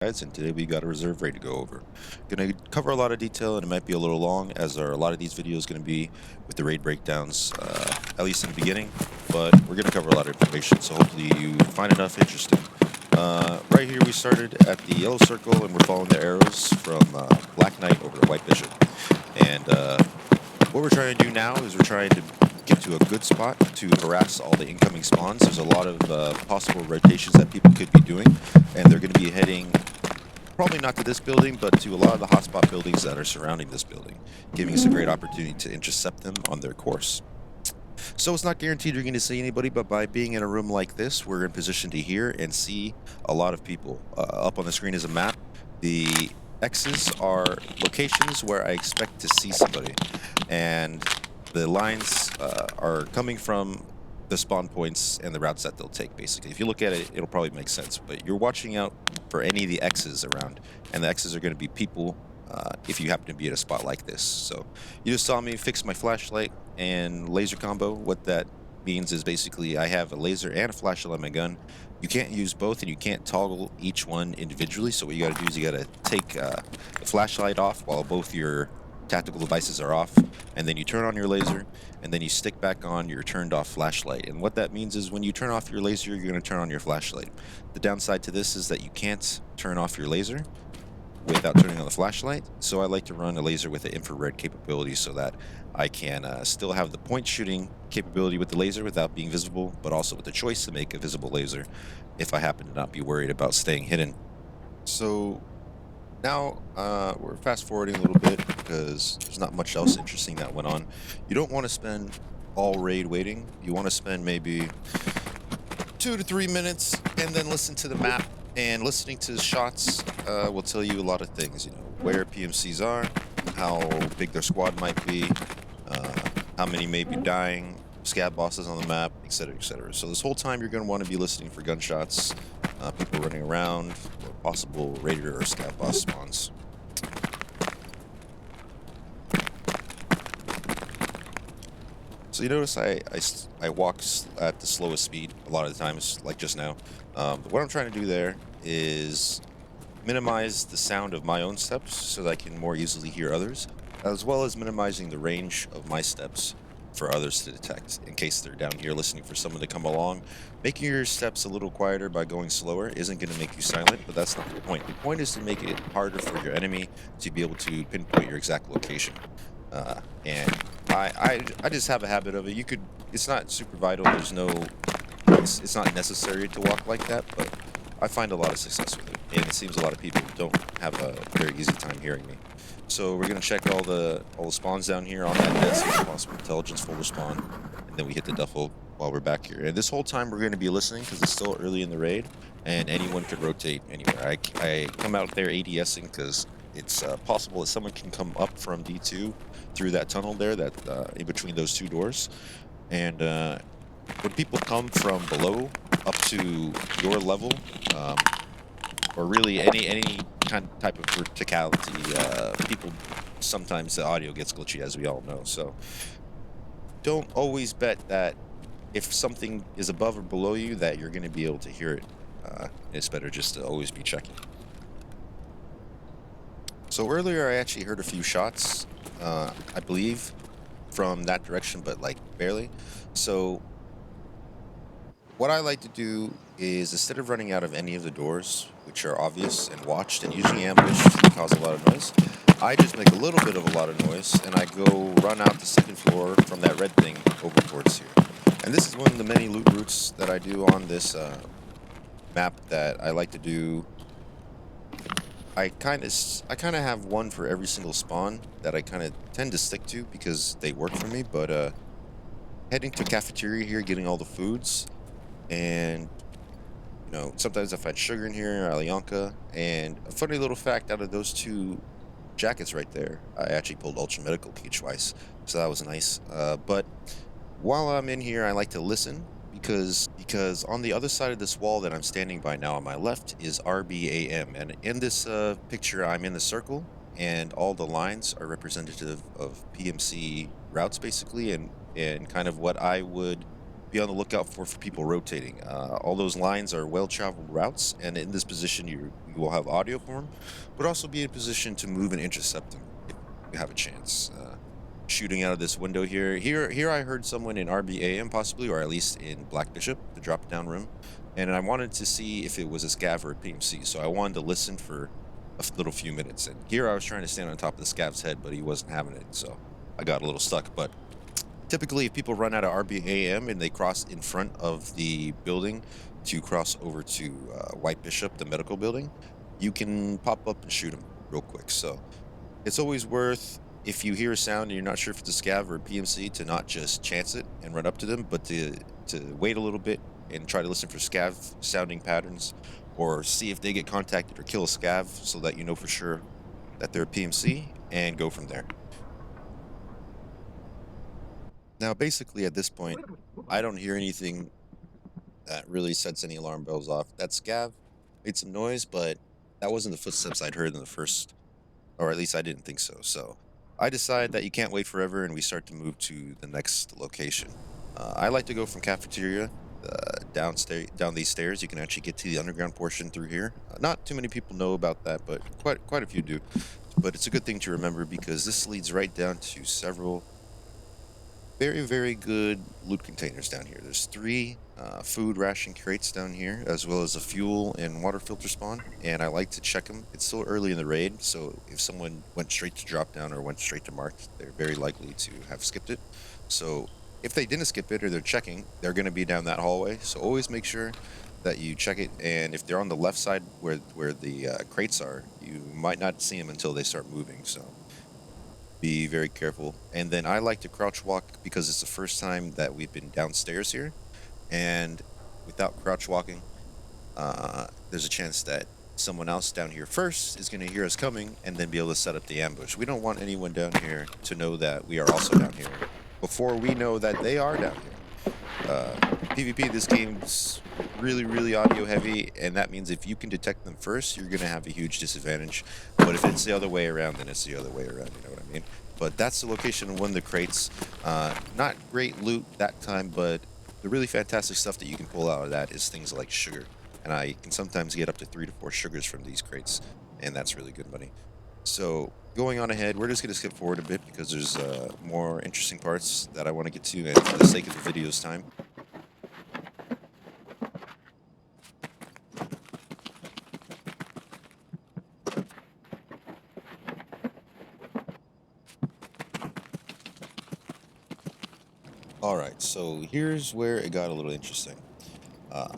Guys, and today we got a reserve raid to go over. Gonna cover a lot of detail, and it might be a little long, as are a lot of these videos going to be with the raid breakdowns, at least in the beginning. But we're gonna cover a lot of information, so hopefully you find enough interesting. Right here, we started at the yellow circle, and we're following the arrows from Black Knight over to White Bishop. And what we're trying to do now is we're trying to get to a good spot to harass all the incoming spawns. There's a lot of possible rotations that people could be doing, and they're going to be heading probably not to this building, but to a lot of the hotspot buildings that are surrounding this building, giving us a great opportunity to intercept them on their course. So it's not guaranteed you're going to see anybody, but by being in a room like this, we're in position to hear and see a lot of people. Up on the screen is a map. The X's are locations where I expect to see somebody, and the lines are coming from the spawn points and the routes that they'll take, basically. If you look at it, it'll probably make sense, but you're watching out for any of the X's around, and the X's are going to be people if you happen to be at a spot like this. So you just saw me fix my flashlight and laser combo. What that means is basically I have a laser and a flashlight on my gun. You can't use both, and you can't toggle each one individually. So what you got to do is you got to take the flashlight off while both your tactical devices are off, and then you turn on your laser, and then you stick back on your turned off flashlight. And what that means is when you turn off your laser, you're going to turn on your flashlight. The downside to this is that you can't turn off your laser without turning on the flashlight, so I like to run a laser with an infrared capability so that I can still have the point shooting capability with the laser without being visible, but also with the choice to make a visible laser if I happen to not be worried about staying hidden. So now we're fast forwarding a little bit because there's not much else interesting that went on. You don't want to spend all raid waiting. You want to spend maybe 2 to 3 minutes and then listen to the map. And listening to the shots will tell you a lot of things, where PMCs are, how big their squad might be, how many may be dying, scab bosses on the map, etc., etc. So this whole time you're going to want to be listening for gunshots, people running around, or possible raider or scab boss spawns. So you notice I walk at the slowest speed a lot of the times, like just now. But what I'm trying to do there is minimize the sound of my own steps so that I can more easily hear others, as well as minimizing the range of my steps for others to detect in case they're down here listening for someone to come along. Making your steps a little quieter by going slower isn't going to make you silent, but that's not the point. The point is to make it harder for your enemy to be able to pinpoint your exact location. And I just have a habit of it. It's not super vital. It's not necessary to walk like that, but I find a lot of success with it, and it seems a lot of people don't have a very easy time hearing me. So we're gonna check all the spawns down here on that desk, possible intelligence folder spawn, and then we hit the duffel while we're back here. And this whole time we're gonna be listening because it's still early in the raid, and anyone could rotate anywhere. I come out there ADSing because it's possible that someone can come up from D2 through that tunnel there, that in between those two doors, and when people come from below up to your level, um, or really any type of verticality, people sometimes the audio gets glitchy, as we all know. So don't always bet that if something is above or below you that you're going to be able to hear it. It's better just to always be checking. So earlier I actually heard a few shots, I believe, from that direction, but like barely. So what I like to do is, instead of running out of any of the doors, which are obvious and watched and usually ambushed and cause a lot of noise, I just make a little bit of a lot of noise and I go run out the second floor from that red thing over towards here. And this is one of the many loot routes that I do on this map that I like to do. I kind of have one for every single spawn that I kind of tend to stick to because they work for me. But heading to cafeteria here, getting all the foods, and sometimes I find sugar in here, Alyanka, and a funny little fact out of those two jackets right there, I actually pulled Ultra Medical key twice, so that was nice. But while I'm in here, I like to listen because on the other side of this wall that I'm standing by now on my left is RBAM, and in this picture I'm in the circle, and all the lines are representative of PMC routes basically, and kind of what I would be on the lookout for people rotating. All those lines are well-traveled routes, and in this position, you will have audio for them, but also be in position to move and intercept them if you have a chance. Shooting out of this window here. Here, I heard someone in RBAM possibly, or at least in Black Bishop, the drop-down room, and I wanted to see if it was a scav or a PMC. So I wanted to listen for a little few minutes. And here I was trying to stand on top of the scav's head, but he wasn't having it, so I got a little stuck. But typically, if people run out of RBAM and they cross in front of the building to cross over to White Bishop, the medical building, you can pop up and shoot them real quick. So it's always worth, if you hear a sound and you're not sure if it's a scav or a PMC, to not just chance it and run up to them, but to wait a little bit and try to listen for scav sounding patterns, or see if they get contacted or kill a scav so that you know for sure that they're a PMC, and go from there. Now, basically, at this point, I don't hear anything that really sets any alarm bells off. That scav made some noise, but that wasn't the footsteps I'd heard in the first, or at least I didn't think so. So I decide that you can't wait forever, and we start to move to the next location. I like to go from cafeteria down these stairs. You can actually get to the underground portion through here. Not too many people know about that, but quite a few do. But it's a good thing to remember because this leads right down to several very, very good loot containers down here. There's three food ration crates down here, as well as a fuel and water filter spawn, and I like to check them. It's still early in the raid, so if someone went straight to drop down or went straight to marked, they're very likely to have skipped it. So if they didn't skip it or they're checking, they're going to be down that hallway. So always make sure that you check it, and if they're on the left side where the crates are, you might not see them until they start moving. So be very careful. And then I like to crouch walk because it's the first time that we've been downstairs here, and without crouch walking, there's a chance that someone else down here first is going to hear us coming and then be able to set up the ambush. We don't want anyone down here to know that we are also down here before we know that they are down here. PvP, this game's really, really audio heavy, and that means if you can detect them first, you're going to have a huge disadvantage. But if it's the other way around, then it's the other way around, you know what I mean? But that's the location of one of the crates. Not great loot that time, but the really fantastic stuff that you can pull out of that is things like sugar. And I can sometimes get up to 3 to 4 sugars from these crates, and that's really good money. So going on ahead, we're just going to skip forward a bit because there's more interesting parts that I want to get to, and for the sake of the video's time. All right, so here's where it got a little interesting. Uh,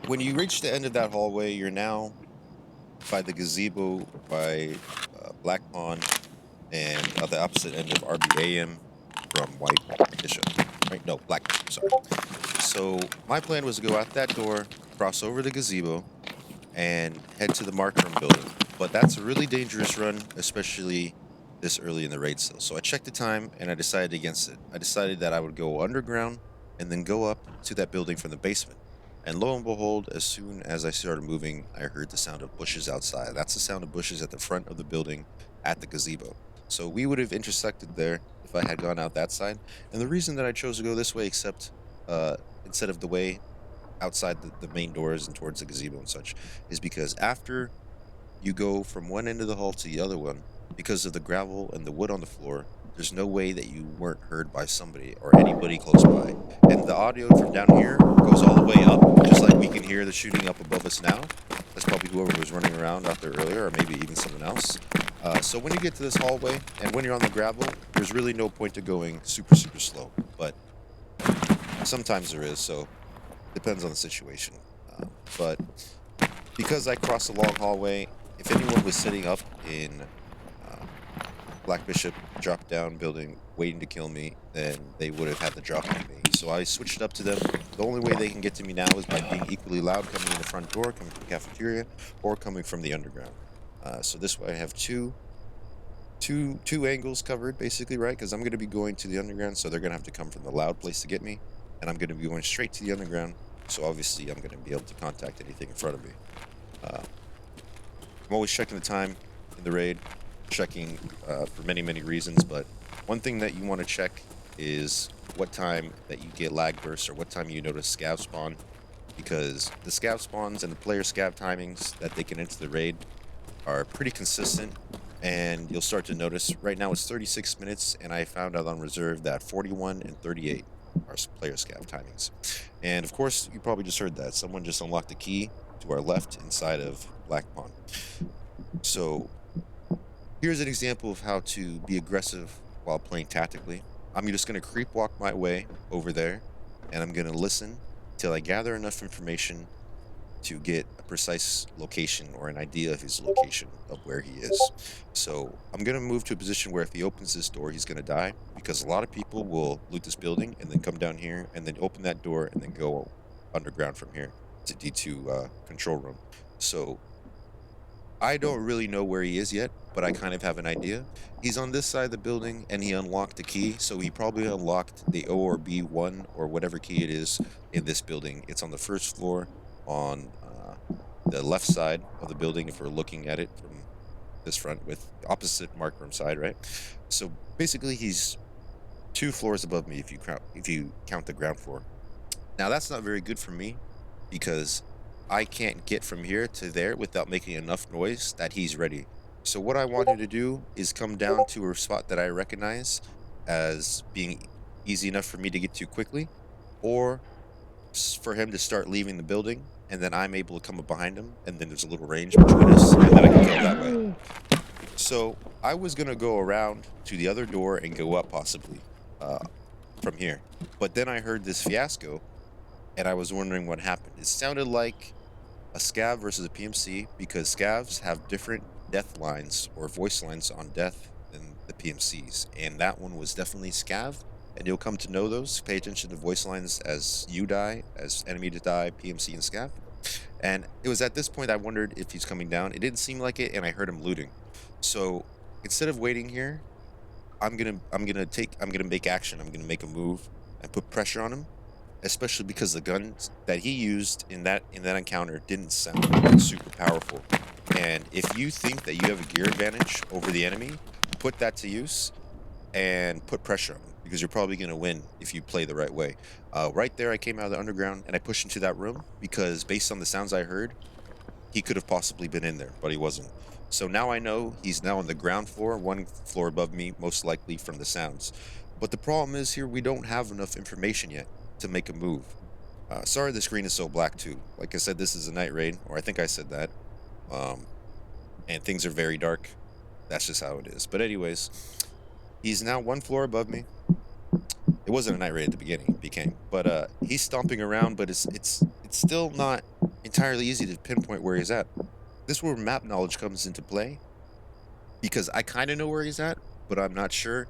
when you reach the end of that hallway, you're now by the gazebo, by Black Pond, and at the opposite end of RBAM from White Bishop. Right? No, Black Bishop, sorry. So my plan was to go out that door, cross over the gazebo, and head to the Mark Room building. But that's a really dangerous run, especially this early in the raid still. So I checked the time and I decided against it. I decided that I would go underground and then go up to that building from the basement. And lo and behold, as soon as I started moving, I heard the sound of bushes outside. That's the sound of bushes at the front of the building at the gazebo. So we would have intersected there if I had gone out that side. And the reason that I chose to go this way, except instead of the way outside the main doors and towards the gazebo and such, is because after you go from one end of the hall to the other one, because of the gravel and the wood on the floor, there's no way that you weren't heard by somebody or anybody close by. And the audio from down here goes all the way up, just like we can hear the shooting up above us now. That's probably whoever was running around out there earlier, or maybe even someone else. So when you get to this hallway, and when you're on the gravel, there's really no point to going super, super slow. But sometimes there is, so depends on the situation. But because I crossed a long hallway, if anyone was sitting up in Black Bishop drop down building waiting to kill me, then they would have had the drop on me. So I switched it up to them. The only way they can get to me now is by being equally loud, coming in the front door, coming from the cafeteria, or coming from the underground. So this way I have two angles covered, basically, right? Because I'm going to be going to the underground, so they're going to have to come from the loud place to get me, and I'm going to be going straight to the underground. So obviously I'm going to be able to contact anything in front of me. I'm always checking the time in the raid, checking for many, many reasons, but one thing that you want to check is what time that you get lag bursts or what time you notice scav spawn, because the scav spawns and the player scav timings that they can enter the raid are pretty consistent. And you'll start to notice right now it's 36 minutes, and I found out on reserve that 41 and 38 are player scav timings. And of course, you probably just heard that someone just unlocked the key to our left inside of Black Pond. So here's an example of how to be aggressive while playing tactically. I'm just going to creep walk my way over there, and I'm going to listen till I gather enough information to get a precise location or an idea of his location of where he is. So I'm going to move to a position where if he opens this door, he's going to die, because a lot of people will loot this building and then come down here and then open that door and then go underground from here to D2 control room. So I don't really know where he is yet, but I kind of have an idea. He's on this side of the building and he unlocked the key. So he probably unlocked the O or B1 or whatever key it is in this building. It's on the first floor on the left side of the building if we're looking at it from this front, with opposite mark room side, right? So basically he's 2 floors above me if you count the ground floor. Now that's not very good for me, because I can't get from here to there without making enough noise that he's ready. So what I want him to do is come down to a spot that I recognize as being easy enough for me to get to quickly, or for him to start leaving the building, and then I'm able to come up behind him, and then there's a little range between us, and then I can kill that way. So I was gonna go around to the other door and go up possibly from here, but then I heard this fiasco, and I was wondering what happened. It sounded like a scav versus a PMC, because scavs have different death lines or voice lines on death than the PMCs, and that one was definitely scav. And you'll come to know those. Pay attention to voice lines as you die, as enemy to die, PMC and scav. And it was at this point I wondered if he's coming down. It didn't seem like it, and I heard him looting. So instead of waiting here, I'm gonna make action. I'm gonna make a move and put pressure on him, especially because the guns that he used in that encounter didn't sound super powerful. And if you think that you have a gear advantage over the enemy, put that to use and put pressure on him, because you're probably going to win if you play the right way. Right there, I came out of the underground and I pushed into that room, because based on the sounds I heard, he could have possibly been in there, but he wasn't. So now I know he's now on the ground floor, 1 floor above me, most likely from the sounds. But the problem is here, we don't have enough information yet to make a move. Sorry the screen is so black too. Like I said, this is a night raid, or I think I said that. Um, and things are very dark. That's just how it is. But anyways, he's now 1 floor above me. It wasn't a night raid at the beginning, it became. But he's stomping around, but it's still not entirely easy to pinpoint where he's at. This is where map knowledge comes into play, because I kind of know where he's at, but I'm not sure.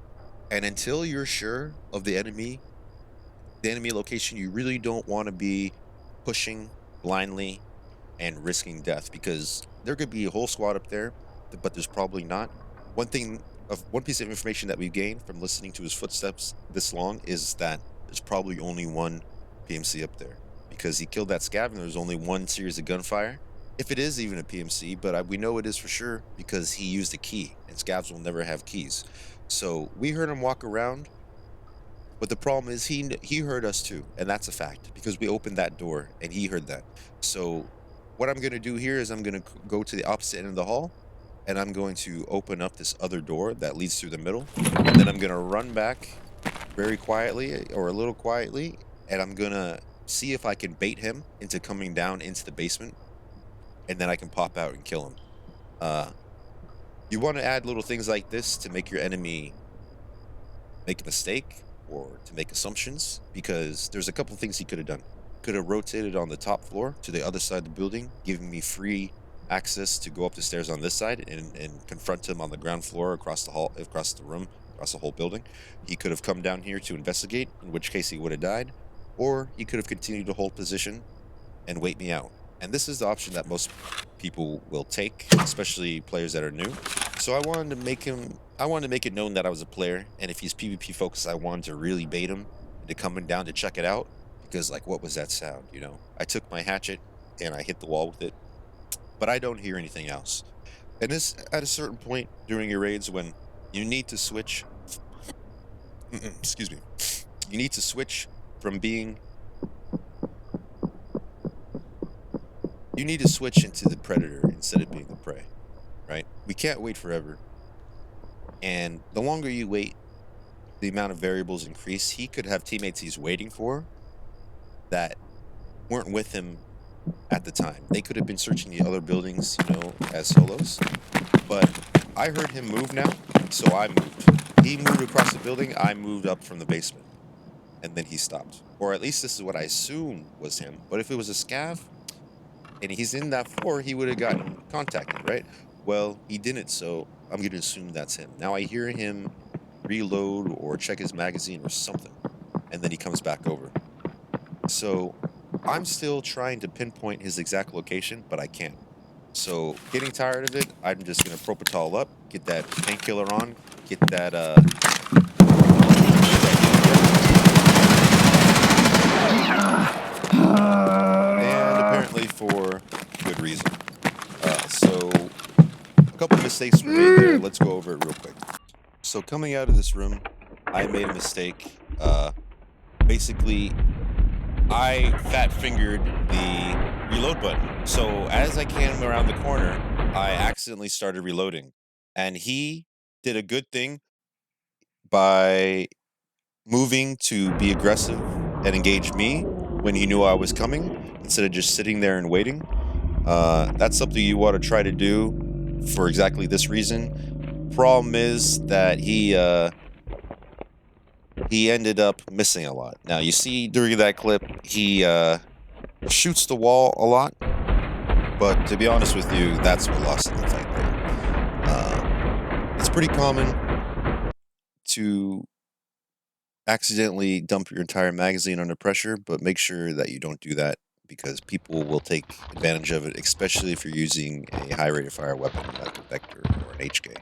And until you're sure of the enemy location, you really don't want to be pushing blindly and risking death, because there could be a whole squad up there, but there's probably not. One piece of information that we've gained from listening to his footsteps this long is that there's probably only one PMC up there, because he killed that scav and there's only one series of gunfire. If it is even a PMC, but we know it is for sure because he used a key, and scavs will never have keys. So we heard him walk around, but the problem is he heard us too, and that's a fact, because we opened that door and he heard that. So what I'm going to do here is I'm going to go to the opposite end of the hall, and I'm going to open up this other door that leads through the middle, and then I'm going to run back very quietly, or a little quietly, and I'm going to see if I can bait him into coming down into the basement, and then I can pop out and kill him. Uh, you want to add little things like this to make your enemy make a mistake or to make assumptions, because there's a couple things he could have done. Could have rotated on the top floor to the other side of the building, giving me free access to go up the stairs on this side and confront him on the ground floor across the hall, across the room, across the whole building. He could have come down here to investigate, in which case he would have died, or he could have continued to hold position and wait me out. And this is the option that most people will take, especially players that are new. So I wanted to make it known that I was a player, and if he's PvP focused, I wanted to really bait him into coming down to check it out, because like, what was that sound? You know, I took my hatchet and I hit the wall with it, but I don't hear anything else. And this, at a certain point during your raids, when you need to switch, excuse me, You need to switch from being... You need to switch into the predator instead of being the prey, right? We can't wait forever. And the longer you wait, the amount of variables increase. He could have teammates he's waiting for that weren't with him at the time. They could have been searching the other buildings, as solos. But I heard him move now, so I moved. He moved across the building, I moved up from the basement, and then he stopped. Or at least this is what I assumed was him. But if it was a scav and he's in that floor, he would have gotten contacted, right? Well, he didn't, so I'm going to assume that's him. Now I hear him reload or check his magazine or something, and then he comes back over. So I'm still trying to pinpoint his exact location, but I can't. So getting tired of it, I'm just gonna Propital up, get that painkiller on, get that and apparently for good reason. So a couple mistakes were made there. Let's go over it real quick. So coming out of this room, I made a mistake. Basically, I fat fingered the reload button. So as I came around the corner, I accidentally started reloading. And he did a good thing by moving to be aggressive and engage me when he knew I was coming instead of just sitting there and waiting. That's something you want to try to do for exactly this reason. Problem is that he ended up missing a lot. Now you see during that clip he shoots the wall a lot, but to be honest with you, that's what lost in the fight there. It's pretty common to accidentally dump your entire magazine under pressure, but make sure that you don't do that because people will take advantage of it, especially if you're using a high rate of fire weapon like a Vector or an HK.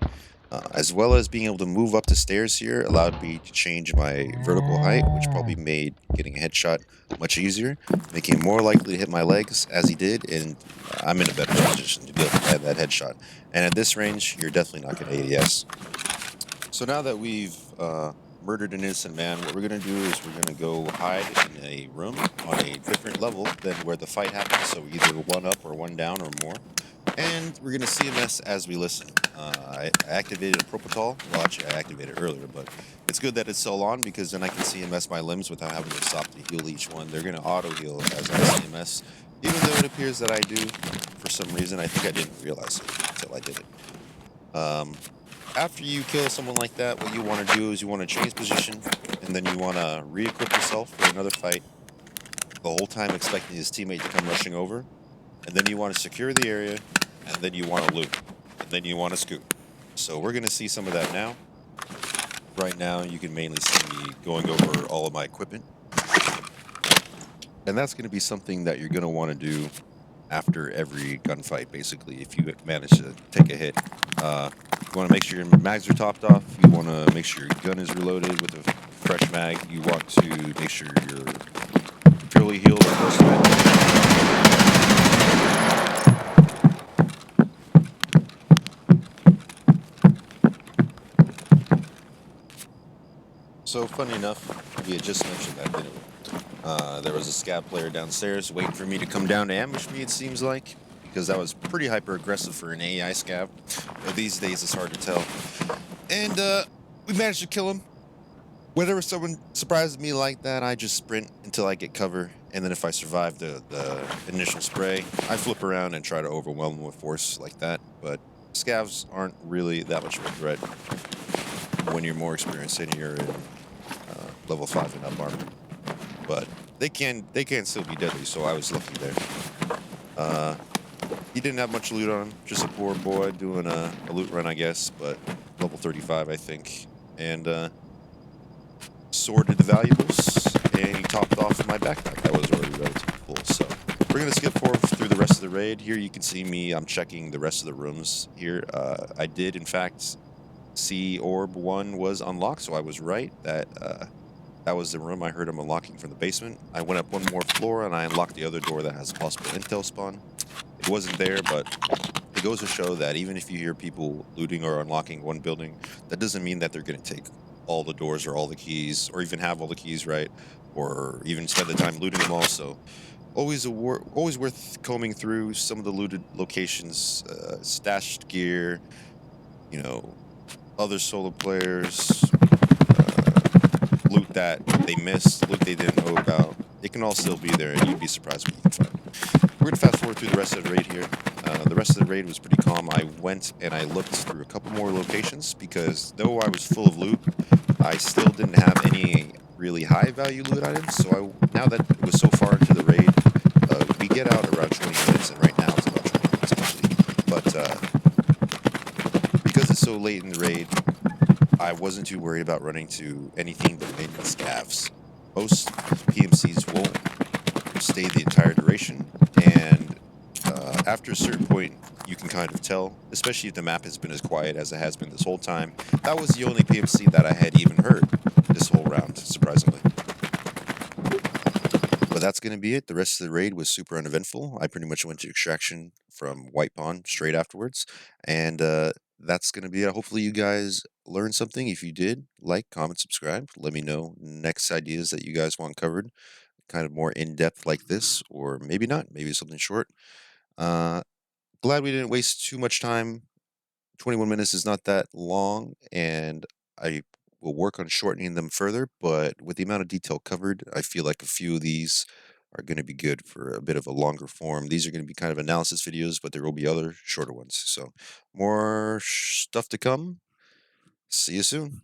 As well as being able to move up the stairs here allowed me to change my vertical height, which probably made getting a headshot much easier, making it more likely to hit my legs as he did, and I'm in a better position to be able to land that headshot. And at this range, you're definitely not going to ADS. So now that we've murdered an innocent man, what we're going to do is we're going to go hide in a room on a different level than where the fight happens, so either one up or one down or more. And we're going to CMS as we listen. I activated a Propital. Well, actually, I activated it earlier, but it's good that it's still on because then I can CMS my limbs without having to stop to heal each one. They're going to auto-heal as I CMS, even though it appears that I do. For some reason, I think I didn't realize it until I did it. After you kill someone like that, what you want to do is you want to change position, and then you want to re-equip yourself for another fight, the whole time expecting his teammate to come rushing over. And then you want to secure the area, and then you want to loot, and then you want to scoop. So we're going to see some of that now. Right now, you can mainly see me going over all of my equipment. And that's going to be something that you're going to want to do after every gunfight, basically, if you manage to take a hit. You want to make sure your mags are topped off. You want to make sure your gun is reloaded with a fresh mag. You want to make sure you're purely healed or close to it. So, funny enough, we had just mentioned that, didn't we? There was a scav player downstairs waiting for me to come down to ambush me, it seems like, because I was pretty hyper-aggressive for an AI scav. But these days, it's hard to tell. And we managed to kill him. Whenever someone surprises me like that, I just sprint until I get cover. And then if I survive the initial spray, I flip around and try to overwhelm them with force like that. But scavs aren't really that much of a threat when you're more experienced and you're in level 5 and up armor. But they can still be deadly, so I was lucky there. He didn't have much loot on him, just a poor boy doing a loot run, I guess, but level 35, I think. And sorted the valuables, and he topped off my backpack. That was already relatively full, so we're going to skip forward through the rest of the raid. Here you can see me, I'm checking the rest of the rooms here. I did, in fact, see Orb 1 was unlocked, so I was right. That was the room I heard him unlocking from the basement. I went up one more floor, and I unlocked the other door that has a possible intel spawn. It wasn't there, but it goes to show that even if you hear people looting or unlocking one building, that doesn't mean that they're going to take all the doors or all the keys, or even have all the keys, right? Or even spend the time looting them all. So always worth combing through some of the looted locations, stashed gear, you know, other solo players, loot that they missed, loot they didn't know about. It can all still be there, and you'd be surprised what you can find. We're gonna fast forward through the rest of the raid here. The rest of the raid was pretty calm. I went and I looked through a couple more locations because though I was full of loot, I still didn't have any really high value loot items. So now that it was so far into the raid, we get out around 20 minutes, and right now it's about 20 minutes actually. But because it's so late in the raid, I wasn't too worried about running to anything but main scavs. Most PMCs won't stay the entire duration, and after a certain point, you can kind of tell, especially if the map has been as quiet as it has been this whole time. That was the only PMC that I had even heard this whole round, surprisingly. But that's going to be it. The rest of the raid was super uneventful. I pretty much went to extraction from White Pond straight afterwards, and that's going to be it. Hopefully, you guys learned something. If you did, like, comment, subscribe. Let me know next ideas that you guys want covered, kind of more in depth like this, or maybe not. Maybe something short. Uh, Glad we didn't waste too much time. 21 minutes is not that long, and I will work on shortening them further. But with the amount of detail covered, I feel like a few of these are going to be good for a bit of a longer form. These are going to be kind of analysis videos, but there will be other shorter ones. So, more stuff to come. See you soon.